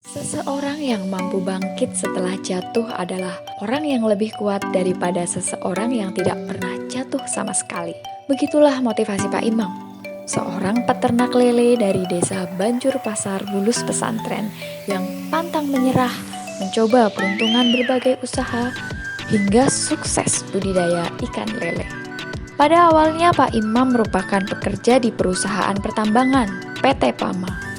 Seseorang yang mampu bangkit setelah jatuh adalah orang yang lebih kuat daripada seseorang yang tidak pernah jatuh sama sekali. Begitulah motivasi Pak Imam, seorang peternak lele dari desa Banjur Pasar Bulus Pesantren yang pantang menyerah, mencoba peruntungan berbagai usaha hingga sukses budidaya ikan lele. Pada awalnya Pak Imam merupakan pekerja di perusahaan pertambangan PT Pama.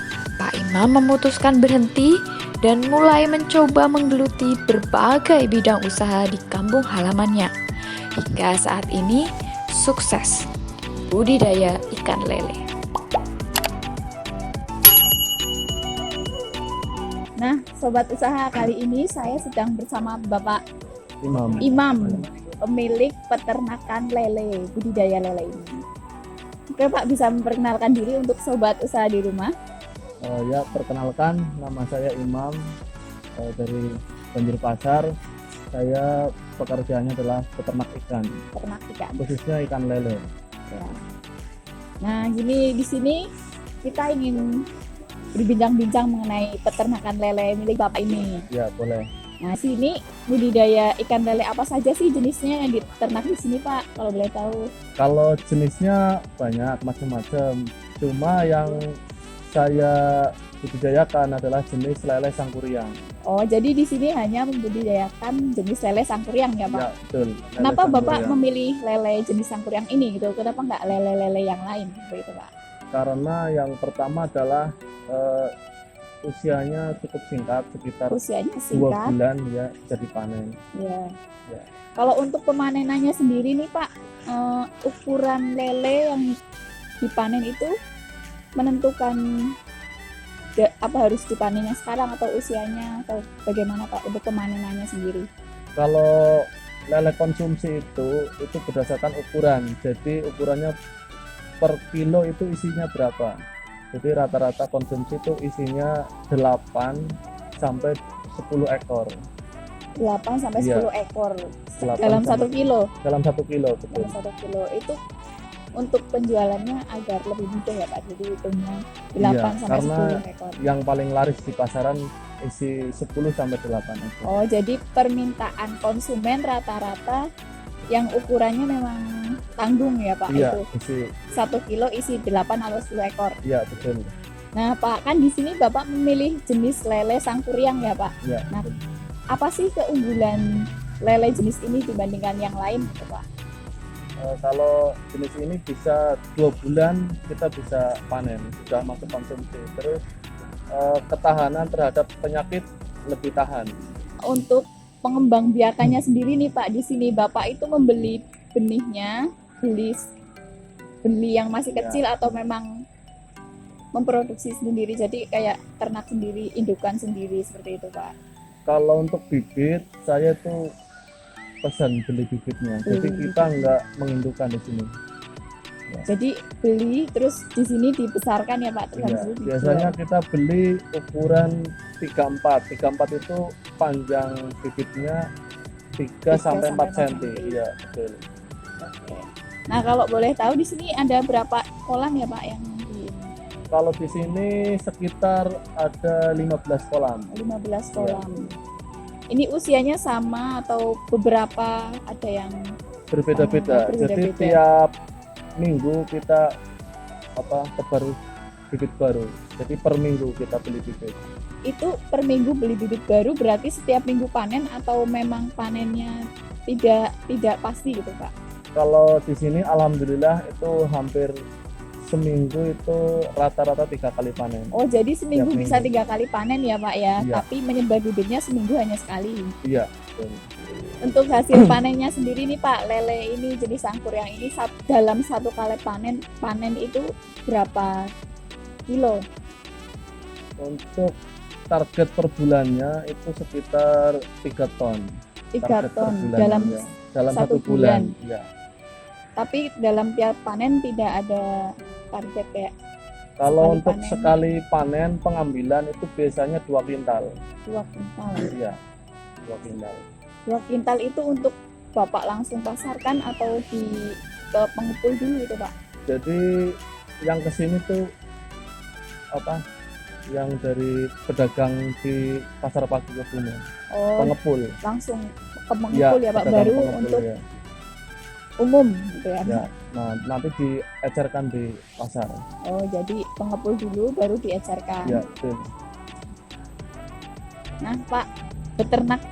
Pak Imam memutuskan berhenti dan mulai mencoba menggeluti berbagai bidang usaha di kampung halamannya. Hingga saat ini sukses budidaya ikan lele. Nah, sobat usaha, kali ini saya sedang bersama Bapak Imam, pemilik peternakan lele, budidaya lele ini. Oke Pak, bisa memperkenalkan diri untuk sobat usaha di rumah? Ya perkenalkan, nama saya Imam dari Banjur Pasar. Saya pekerjaannya adalah peternak ikan, Peternak ikan. khususnya ikan lele. Ya. Nah, gini di sini kita ingin berbincang-bincang mengenai peternakan lele milik Bapak ini. Ya boleh. Nah, sini budidaya ikan lele apa saja sih jenisnya yang diternak di sini Pak? Kalau boleh tahu. Kalau jenisnya banyak macam-macam. Cuma yang saya budidayakan adalah jenis lele sangkuriang. Oh, jadi di sini hanya membudidayakan jenis lele sangkuriang ya Pak? Ya betul. Lele Kenapa Bapak sangkuriang. memilih lele jenis sangkuriang ini gitu? Kenapa nggak lele-lele yang lain begitu Pak? Karena yang pertama adalah usianya cukup singkat, sekitar Usianya 2 singkat. bulan ya bisa dipanen. Ya. Ya. Kalau untuk pemanenannya sendiri nih Pak, ukuran lele yang dipanen itu menentukan apa harus dipanennya sekarang atau usianya atau bagaimana Pak untuk pemanenannya sendiri? Kalau lele konsumsi itu berdasarkan ukuran. Jadi ukurannya per kilo itu isinya berapa. Jadi rata-rata konsumsi itu isinya 8 sampai 10 ekor. 8 sampai Iya. 10 ekor 8 dalam sampai- 1 kilo. Dalam 1 kilo, betul. Dalam 1 kilo itu untuk penjualannya agar lebih mudah ya Pak. Jadi hitungnya 8 Iya, sampai karena 10 ekor. Yang paling laris di pasaran isi 10 sampai 8 ekor. Oh, jadi permintaan konsumen rata-rata yang ukurannya memang tanggung ya Pak, Iya, itu isi 1 kilo isi 8 atau 10 ekor. iya betul. Nah Pak, kan di sini Bapak memilih jenis lele sangkuriang ya Pak. Iya. Nah, apa sih keunggulan lele jenis ini dibandingkan yang lain gitu Pak? Kalau jenis ini bisa 2 bulan kita bisa panen, sudah masuk konsumsi. Terus ketahanan terhadap penyakit lebih tahan. Untuk pengembang biakannya sendiri nih Pak, di sini Bapak itu membeli benihnya, beli yang masih Ya. kecil atau memang memproduksi sendiri, jadi kayak ternak sendiri, indukan sendiri seperti itu Pak? Kalau untuk bibit, saya tuh pesan beli bibitnya. Jadi Beli kita nggak mengindukkan di sini. Jadi beli terus di sini dibesarkan ya Pak? Terus Iya, habis itu dijual. biasanya kita beli ukuran 34. 34 itu panjang bibitnya 3 sampai 4 cm. Iya, betul. Oke. Nah kalau boleh tahu di sini ada berapa kolam ya Pak yang di Kalau di sini sekitar ada 15 kolam. 15 kolam? Ini usianya sama atau beberapa ada yang Berbeda-beda. Oh, Jadi berbeda-beda. tiap minggu kita tebar bibit baru. Jadi per minggu kita beli bibit. itu per minggu beli bibit baru, berarti setiap minggu panen atau memang panennya tidak pasti gitu Pak? Kalau di sini alhamdulillah itu hampir seminggu itu rata-rata 3 kali panen. Oh jadi seminggu Tiap bisa minggu. 3 kali panen ya Pak ya? Iya. Tapi menyebar bibitnya seminggu hanya sekali. Iya, betul. Untuk hasil panennya sendiri nih Pak, lele ini jenis sangkuriang ini dalam 1 kali panen itu berapa kilo? Untuk target per bulannya itu sekitar 3 ton. 3 Target per ton bulannya, dalam ya. Dalam 1 1 bulan. Ya. Tapi dalam tiap panen tidak ada target kayak Kalau Sekali untuk panen. sekali panen pengambilan itu biasanya 2 kintal. 2 kintal. Iya. 2 kintal. 2 kintal itu untuk Bapak langsung pasarkan atau ke pengepul dulu itu Pak? Jadi yang kesini tuh yang dari pedagang di pasar pagi Kebumen, Oh, pengepul. langsung ke pengepul ya Pak, pedagang baru pengepul, untuk ya. umum gitu ya. Ya, nah nanti diecerkan di pasar. Oh, jadi pengepul dulu baru diecerkan. Ya, betul. Nah, Pak, beternak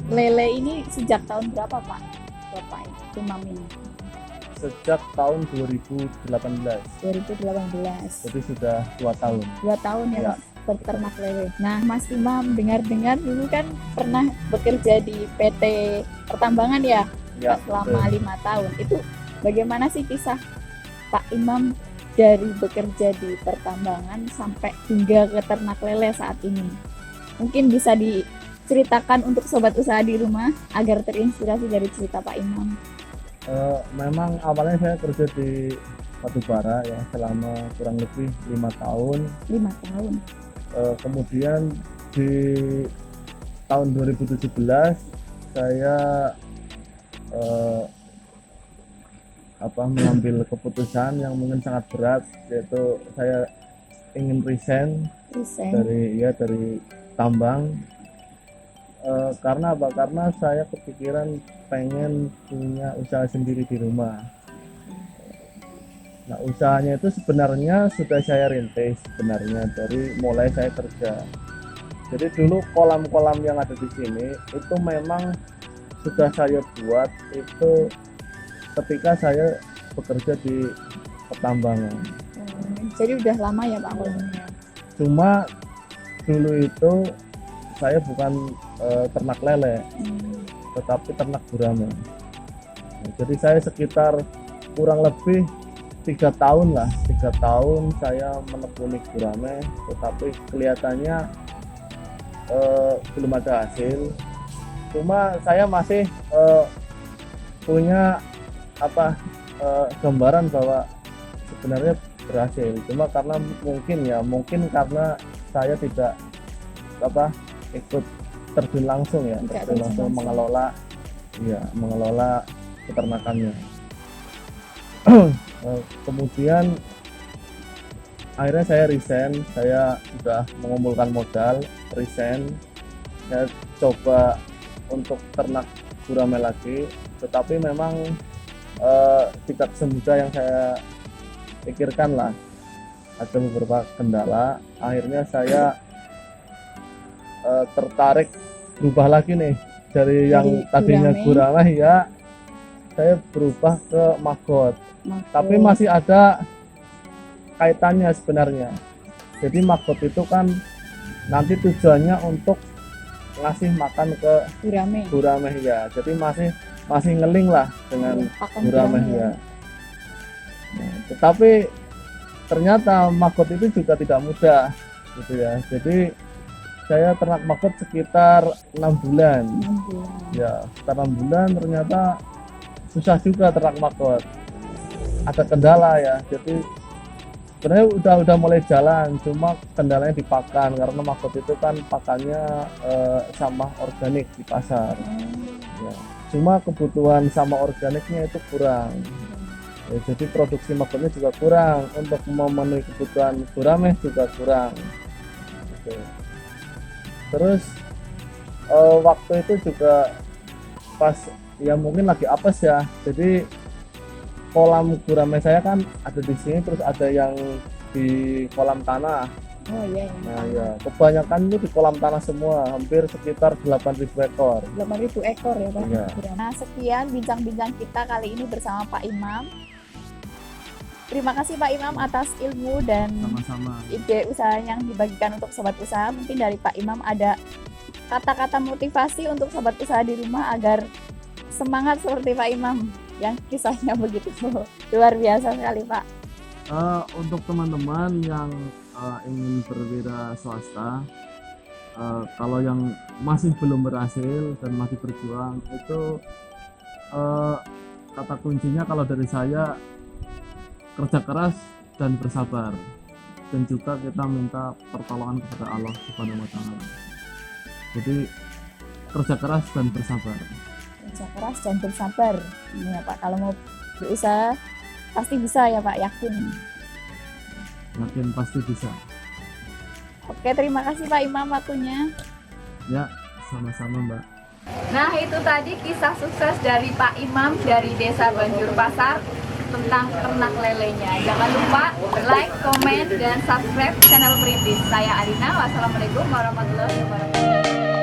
lele ini sejak tahun berapa, Pak? Bapak Imam ini? Sejak tahun 2018. 2018. Jadi sudah 2 tahun. 2 tahun ya, Ya. Pak, beternak lele. Nah, Mas Imam dengar-dengar dulu kan pernah bekerja di PT Pertambangan ya, Ya, selama betul. 5 tahun. Itu bagaimana sih kisah Pak Imam dari bekerja di pertambangan sampai hingga ke ternak lele saat ini? Mungkin bisa diceritakan untuk sobat usaha di rumah agar terinspirasi dari cerita Pak Imam. Memang awalnya saya kerja di Batubara ya selama kurang lebih 5 tahun. 5 tahun. Kemudian di tahun 2017 saya mengambil keputusan yang mungkin sangat berat, yaitu saya ingin resign Resign. dari tambang. Karena apa? Karena saya kepikiran pengen punya usaha sendiri di rumah. Nah, usahanya itu sebenarnya sudah saya rintis sebenarnya dari mulai saya kerja. Jadi dulu kolam-kolam yang ada di sini itu memang sudah saya buat itu ketika saya bekerja di pertambangan. Jadi udah lama ya Pak kolamnya. Cuma dulu itu saya bukan ternak lele, tetapi ternak gurame. Nah, jadi saya sekitar kurang lebih 3 tahun saya menekuni gurame, tetapi kelihatannya belum ada hasil. Cuma saya masih punya gambaran bahwa sebenarnya berhasil. Cuma karena mungkin karena saya tidak ikut terjun langsung ya, Tidak terjun langsung langsung. mengelola peternakannya. Kemudian akhirnya saya resign, saya sudah mengumpulkan modal, resign. Saya coba untuk ternak gurame lagi, tetapi memang tidak semudah yang saya pikirkan lah. Ada beberapa kendala. Akhirnya saya tertarik berubah lagi nih dari yang tadinya gurame ya, saya berubah ke maggot. Tapi masih ada kaitannya sebenarnya. Jadi maggot itu kan nanti tujuannya untuk ngasih makan ke gurame ya. Jadi masih ngeling lah dengan gurame ya. Nah, tetapi ternyata maggot itu juga tidak mudah gitu ya. Jadi saya ternak maggot sekitar 6 bulan. Ya, sekitar 6 bulan ternyata susah juga ternak maggot. Ada kendala ya. Jadi sebenarnya udah mulai jalan, cuma kendalanya di pakan karena maggot itu kan pakannya sampah organik di pasar. Ya. Cuma kebutuhan sampah organiknya itu kurang. Ya, jadi produksi maggotnya juga kurang, untuk memenuhi kebutuhan gurame juga kurang. Gitu. Terus waktu itu juga pas ya mungkin lagi apes ya, jadi kolam gurame saya kan ada di sini, terus ada yang di kolam tanah. Oh iya. Nah ya, kebanyakan itu di kolam tanah semua, hampir sekitar 8.000 ekor. 8.000 ekor ya Pak. Iya. Nah, sekian bincang-bincang kita kali ini bersama Pak Imam. Terima kasih Pak Imam atas ilmu dan Sama-sama. ide usaha yang dibagikan untuk sobat usaha. Mungkin dari Pak Imam ada kata-kata motivasi untuk sobat usaha di rumah agar semangat seperti Pak Imam yang kisahnya begitu luar biasa sekali Pak. Untuk teman-teman yang ingin berwira swasta, kalau yang masih belum berhasil dan masih berjuang, itu kata kuncinya kalau dari saya kerja keras dan bersabar, dan juga kita minta pertolongan kepada Allah Subhanahu wa Ta'ala. Jadi kerja keras dan bersabar. Kerja keras dan bersabar. Ini ya Pak, kalau mau berusaha pasti bisa ya Pak, yakin. Yakin pasti bisa. Oke. Oke, terima kasih Pak Imam waktunya. Ya, sama-sama Mbak. Nah, itu tadi kisah sukses dari Pak Imam dari Desa Banjurpasar tentang ternak lelenya. Jangan lupa like, komen, dan subscribe channel Perintis. Saya Arina, wassalamualaikum warahmatullahi wabarakatuh.